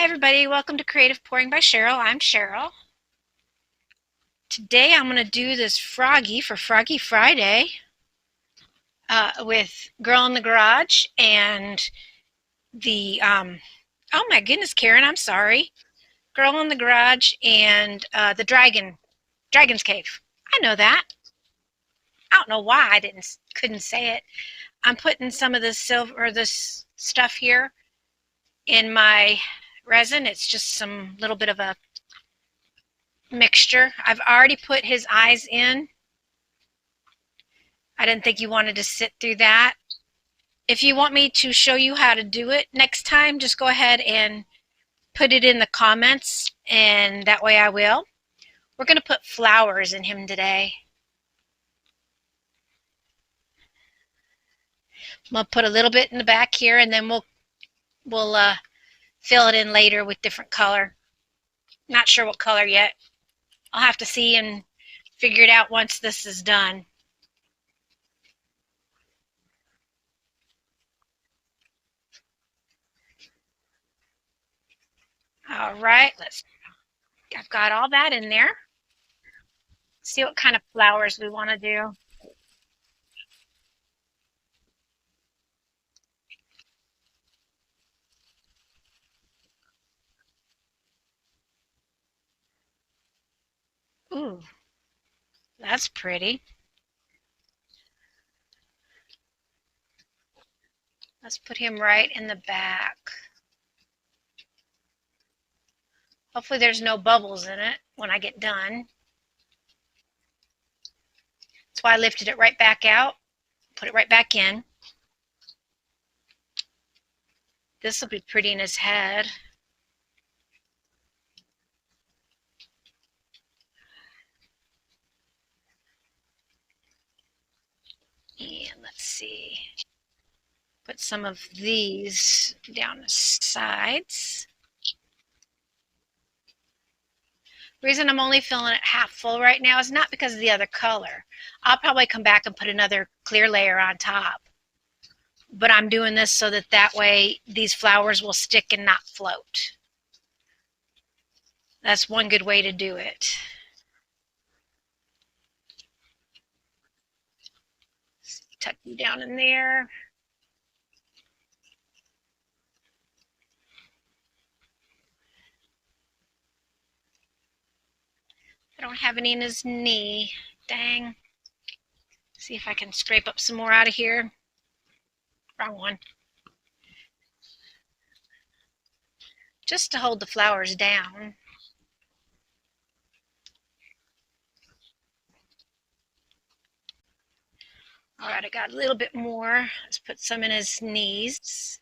Hi everybody, welcome to Creative Pouring by Cheryl. I'm Cheryl. Today I'm going to do this Froggy for Froggy Friday with Girl in the Garage and the, oh my goodness Karen, I'm sorry. Girl in the Garage and the Dragon's Cave. I know that. I don't know why I couldn't say it. I'm putting some of this silver, or this stuff here in my resin. It's just some little bit of a mixture. I've already put his eyes in. I didn't think you wanted to sit through that. If you want me to show you how to do it next time, just go ahead and put it in the comments, and that way I will. We're going to put flowers in him today. I'm going to put a little bit in the back here, and then we'll fill it in later with different color. Not sure what color yet. I'll have to see and figure it out once this is done. All right, I've got all that in there. See what kind of flowers we want to do. Ooh, that's pretty. Let's put him right in the back. Hopefully there's no bubbles in it when I get done. That's why I lifted it right back out, put it right back in. This will be pretty in his head. And let's see. Put some of these down the sides. The reason I'm only filling it half full right now is not because of the other color. I'll probably come back and put another clear layer on top. But I'm doing this so that way these flowers will stick and not float. That's one good way to do it. Tuck you down in there. I don't have any in his knee. Dang. See if I can scrape up some more out of here. Wrong one. Just to hold the flowers down. All right, I got a little bit more. Let's put some in his knees.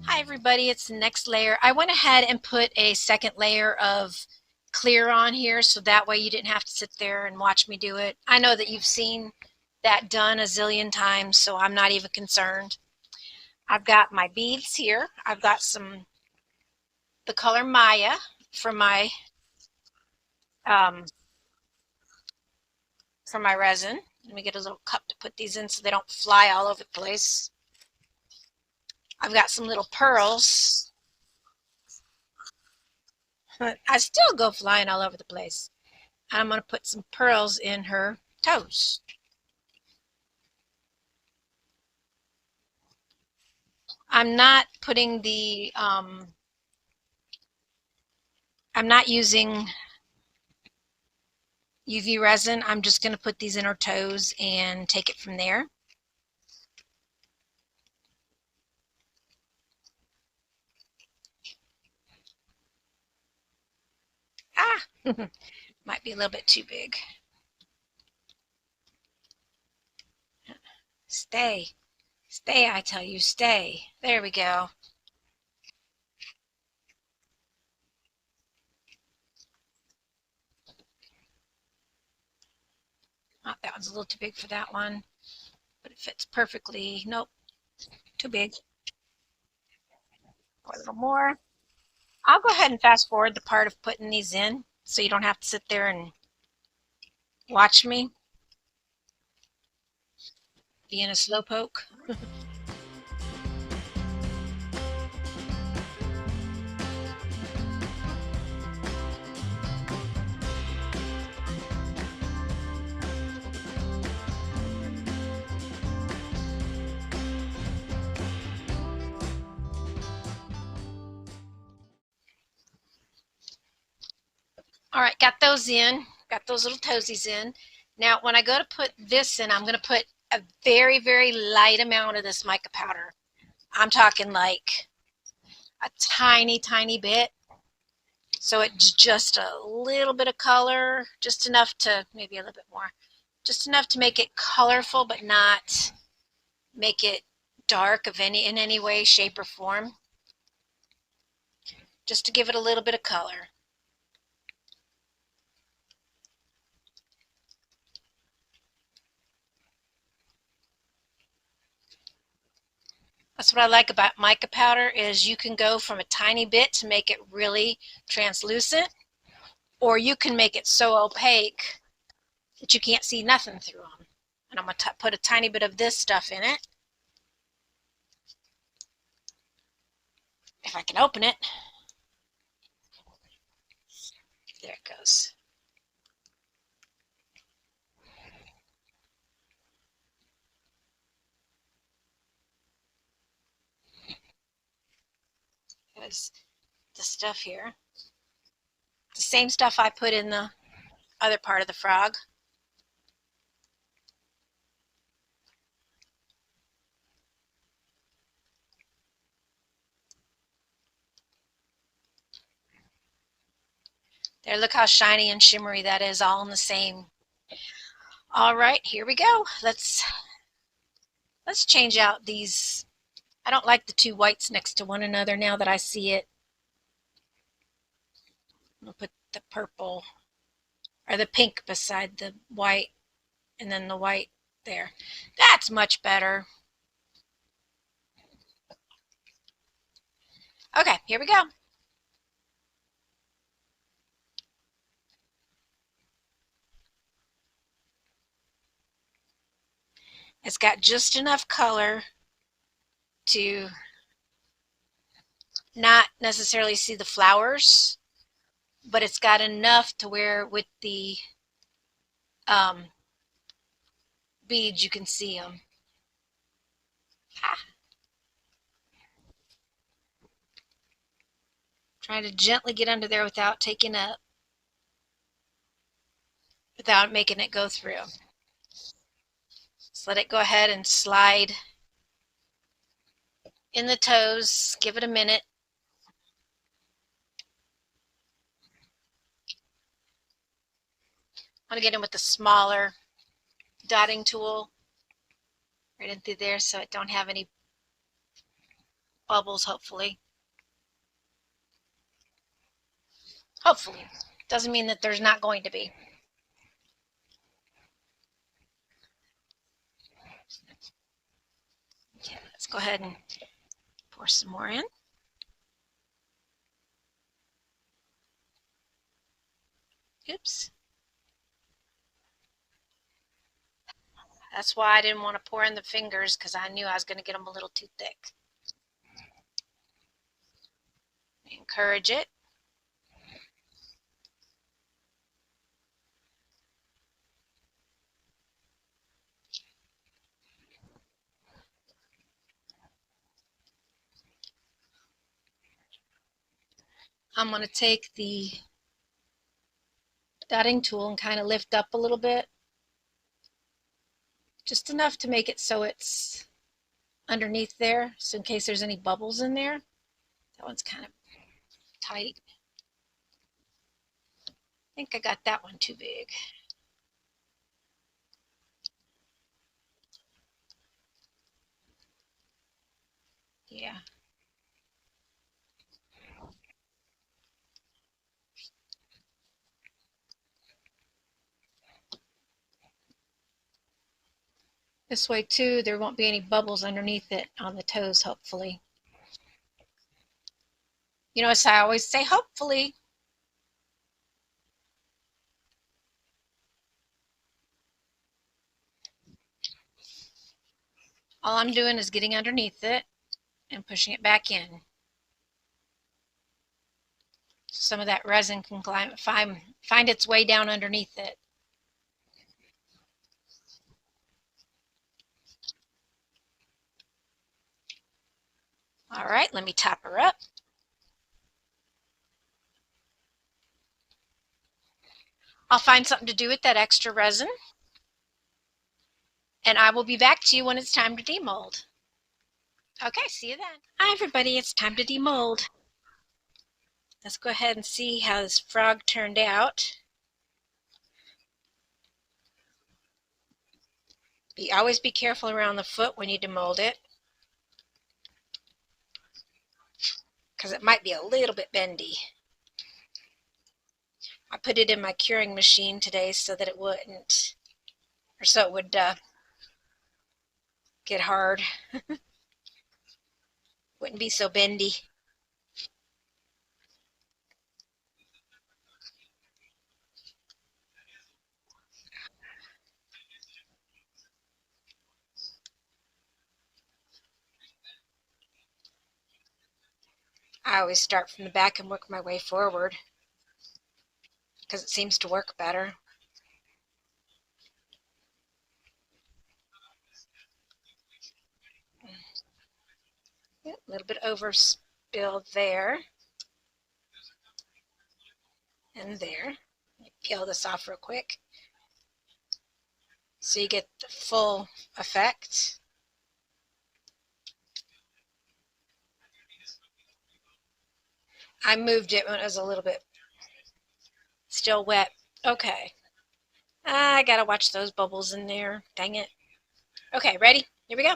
Hi everybody, it's the next layer. I went ahead and put a second layer of clear on here so that way you didn't have to sit there and watch me do it. I know that you've seen that done a zillion times, so I'm not even concerned. I've got my beads here. I've got the color Maya for my resin. Let me get a little cup to put these in so they don't fly all over the place. I've got some little pearls. I still go flying all over the place. I'm going to put some pearls in her toes. I'm not putting the, I'm not using UV resin. I'm just going to put these in her toes and take it from there. Ah, might be a little bit too big. Stay. Stay, I tell you, stay. There we go. Not one's a little too big for that one, but it fits perfectly. Nope, too big. Or a little more. I'll go ahead and fast forward the part of putting these in so you don't have to sit there and watch me being a slowpoke. All right, got those in. Got those little toesies in. Now, when I go to put this in, I'm going to put a very, very light amount of this mica powder. I'm talking like a tiny, tiny bit. So it's just a little bit of color, just enough to, maybe a little bit more, just enough to make it colorful, but not make it dark in any way, shape, or form. Just to give it a little bit of color. That's what I like about mica powder is you can go from a tiny bit to make it really translucent, or you can make it so opaque that you can't see nothing through them. And I'm going to put a tiny bit of this stuff in it. If I can open it. There it goes. There's the stuff here. The same stuff I put in the other part of the frog. There, look how shiny and shimmery that is, all in the same. All right, here we go. Let's change out these. I don't like the two whites next to one another now that I see it. I'll put the purple or the pink beside the white and then the white there. That's much better. Okay, here we go. It's got just enough color to not necessarily see the flowers, but it's got enough to where with the beads you can see them. Trying to gently get under there without taking up, without making it go through. Just let it go ahead and slide in the toes. Give it a minute. I'm going to get in with the smaller dotting tool right in through there so it don't have any bubbles, hopefully. Hopefully. Doesn't mean that there's not going to be. Okay, let's go ahead and pour some more in. Oops. That's why I didn't want to pour in the fingers, because I knew I was going to get them a little too thick. Encourage it. I'm going to take the dotting tool and kind of lift up a little bit. Just enough to make it so it's underneath there, so in case there's any bubbles in there. That one's kind of tight. I think I got that one too big. Yeah. This way too, there won't be any bubbles underneath it on the toes, hopefully. You know, as I always say, hopefully. All I'm doing is getting underneath it and pushing it back in. Some of that resin can find its way down underneath it. All right, let me top her up. I'll find something to do with that extra resin, and I will be back to you when it's time to demold. Okay, see you then. Hi everybody, it's time to demold. Let's go ahead and see how this frog turned out. Always be careful around the foot when you demold it, because it might be a little bit bendy. I put it in my curing machine today so that it wouldn't, or so it would get hard. Wouldn't be so bendy. I always start from the back and work my way forward because it seems to work better. A little bit overspilled there and there. Let me peel this off real quick so you get the full effect. I moved it when it was a little bit still wet. Okay. I gotta watch those bubbles in there. Dang it. Okay, ready? Here we go.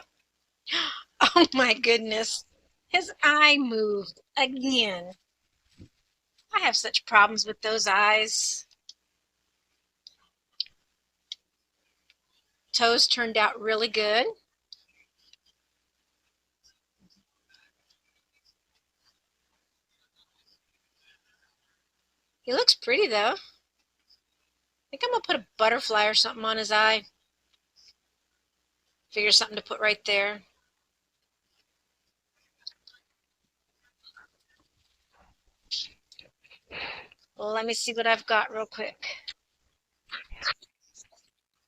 Oh my goodness. His eye moved again. I have such problems with those eyes. Toes turned out really good. He looks pretty though. I think I'm gonna put a butterfly or something on his eye. Figure something to put right there. Well, let me see what I've got real quick.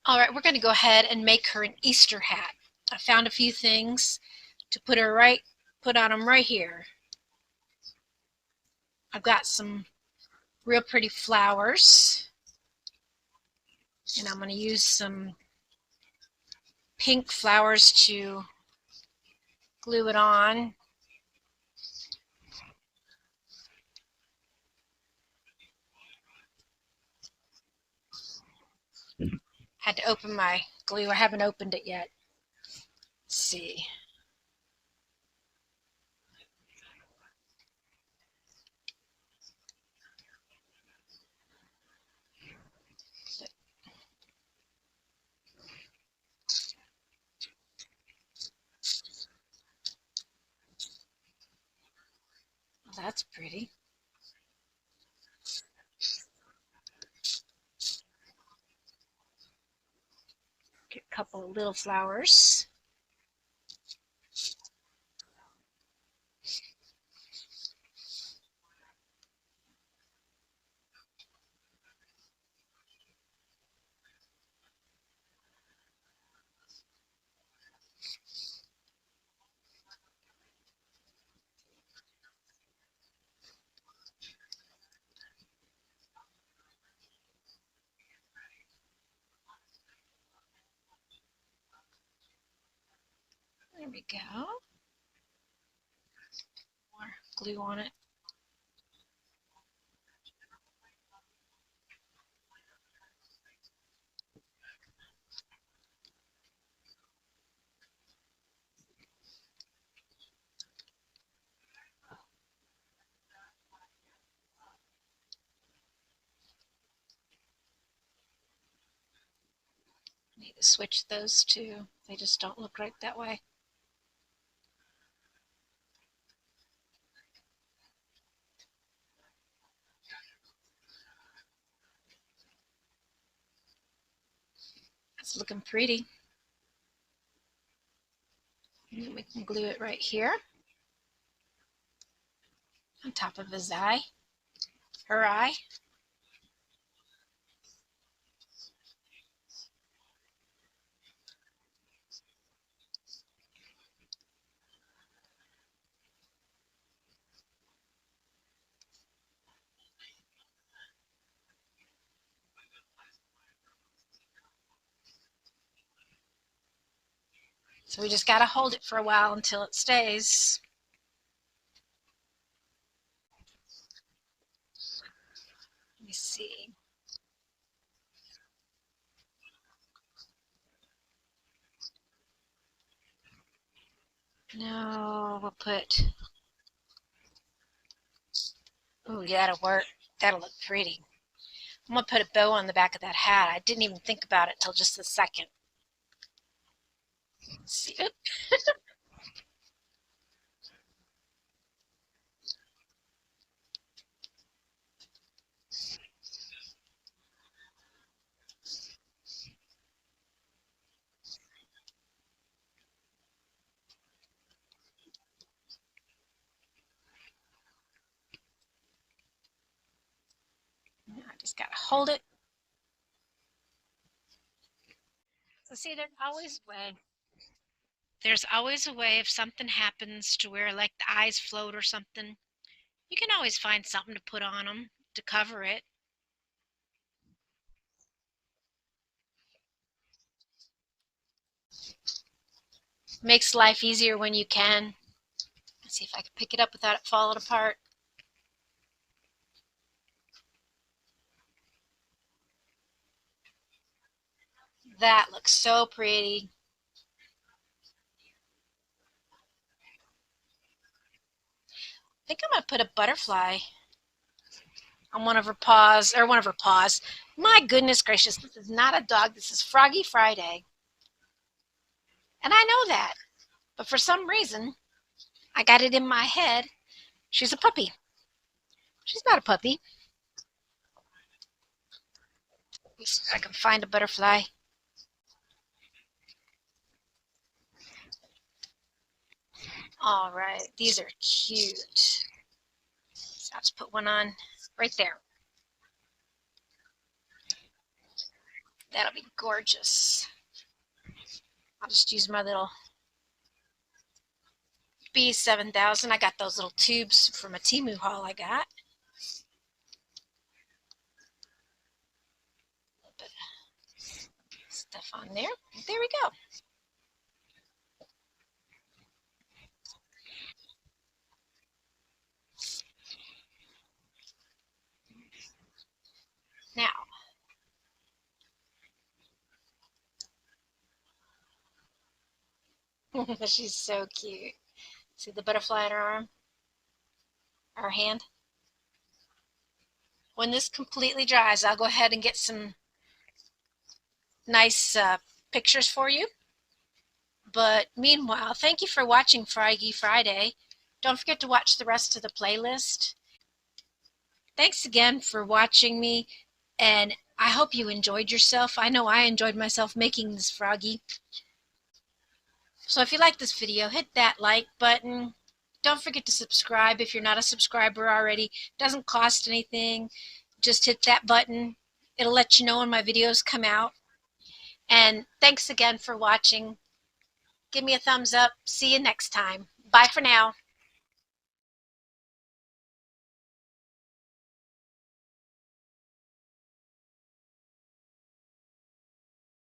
All right, we're going to go ahead and make her an Easter hat. I found a few things to put on them right here. I've got some real pretty flowers, and I'm going to use some pink flowers to glue it on. Had to open my glue. I haven't opened it yet. Let's see. Well, that's pretty. Get a couple of little flowers. There we go. More glue on it. need to switch those two. They just don't look right that way. It's looking pretty. And we can glue it right here on top of his eye, her eye. So we just got to hold it for a while until it stays. Let me see. No, we'll put, oh, yeah, that'll work. That'll look pretty. I'm going to put a bow on the back of that hat. I didn't even think about it till just a second. Let's see. I just got to hold it. So see, there's always a way. There's always a way if something happens to where like the eyes float or something. You can always find something to put on them to cover it. Makes life easier when you can. Let's see if I can pick it up without it falling apart. That looks so pretty. I think I'm going to put a butterfly on one of her paws, or one of her paws. My goodness gracious, this is not a dog. This is Froggy Friday. And I know that. But for some reason, I got it in my head. She's a puppy. She's not a puppy. Let me see if I can find a butterfly. All right, these are cute. So I'll just put one on right there. That'll be gorgeous. I'll just use my little B7000. I got those little tubes from a Temu haul I got. A little bit of stuff on there. There we go. Now, she's so cute. See the butterfly in her arm? Her hand? When this completely dries, I'll go ahead and get some nice pictures for you. But meanwhile, thank you for watching Froggy Friday. Don't forget to watch the rest of the playlist. Thanks again for watching me, and I hope you enjoyed yourself. I know I enjoyed myself making this Froggy. So if you like this video, hit that like button. Don't forget to subscribe if you're not a subscriber already. It doesn't cost anything. Just hit that button. It'll let you know when my videos come out. And thanks again for watching. Give me a thumbs up. See you next time. Bye for now.